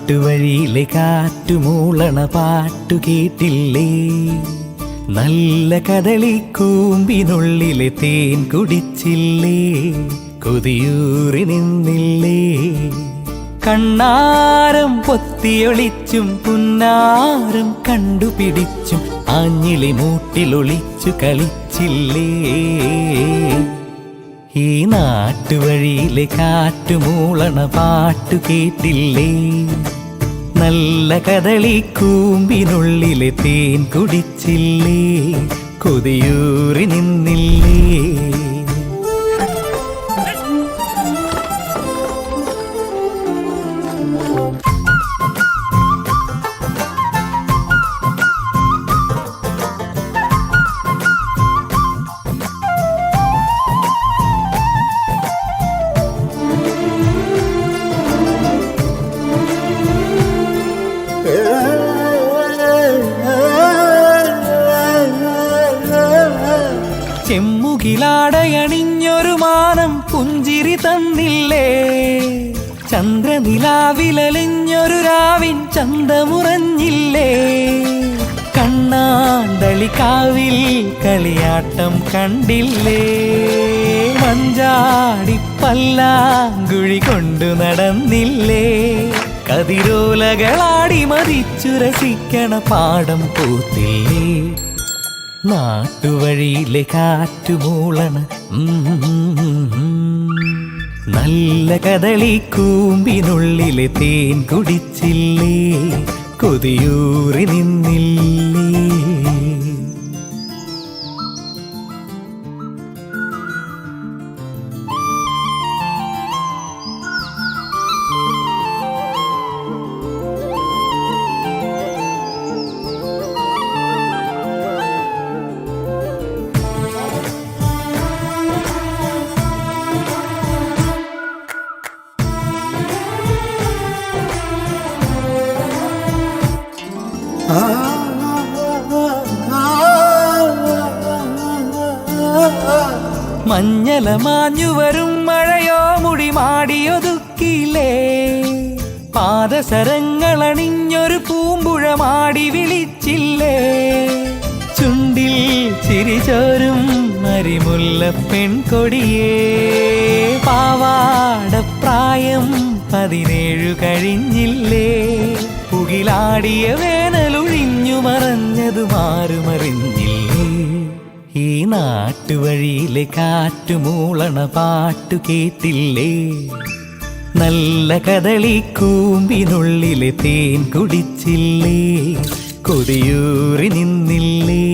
നാട്ടുവഴിയിലെ കാറ്റുമൂളണ പാട്ടു കേട്ടില്ലേ? നല്ല കദളിക്കൂമ്പിനുള്ളിലെ തേൻ കുടിച്ചില്ലേ? കൊതിയൂറി നിന്നില്ലേ? കണ്ണാരം പൊത്തിയൊളിച്ചും പുന്നാരം കണ്ടുപിടിച്ചും ആഞ്ഞിലി മൂട്ടിലൊളിച്ചു കളിച്ചില്ലേ? ഈ നാട്ടുവഴിയിലെ കാറ്റുമൂളണ പാട്ടു കേട്ടില്ലേ? നല്ല കദളിക്കൂമ്പിനുള്ളിലെ തേൻ കുടിച്ചില്ലേ? കൊതിയൂറി നിന്നില്ലേ? ചെമ്മുകിലാടയണിഞ്ഞൊരു മാനം പുഞ്ചിരി തന്നില്ലേ? ചന്ദ്രനിലാവിലലിഞ്ഞൊരു രാവിൻ ചന്തമുറഞ്ഞില്ലേ? കണ്ണാന്തളിക്കാവിൽ കളിയാട്ടം കണ്ടില്ലേ? മഞ്ചാടിപ്പല്ലാങ്കുഴി കൊണ്ടു നടന്നില്ലേ? കതിരോലകളാടി മതിച്ചു രസിക്കണ പാടം പൂത്തില്ലേ? നാട്ടുവഴിയിലെ കാറ്റുമൂളണ നല്ല കദളിക്കൂമ്പിനുള്ളിലെ തേൻ കുടിച്ചില്ലേ? കൊതിയൂറി നിന്നില്ലേ? മഞ്ഞല മാഞ്ഞു വരും മഴയോ മുടി മാടിയൊതുക്കില്ലേ? പാദസരങ്ങളണിഞ്ഞൊരു പൂമ്പുഴ മാടി വിളിച്ചില്ലേ? ചുണ്ടിൽ ചിരിചോരും മരിമുല്ല പെൺകൊടിയേ, പാവാടപ്രായം 17 കഴിഞ്ഞില്ലേ? പുകിലാടിയ വേനലൊഴിഞ്ഞു മറഞ്ഞതു മാറുമറിഞ്ഞില്ലേ? ഈ നാട്ടുവഴിയിലെ കാറ്റുമൂളണ പാട്ടു കേട്ടില്ലേ? നല്ല കദളിക്കൂമ്പിനുള്ളിലെ തേൻ കുടിച്ചില്ലേ? കൊതിയൂറി നിന്നില്ലേ?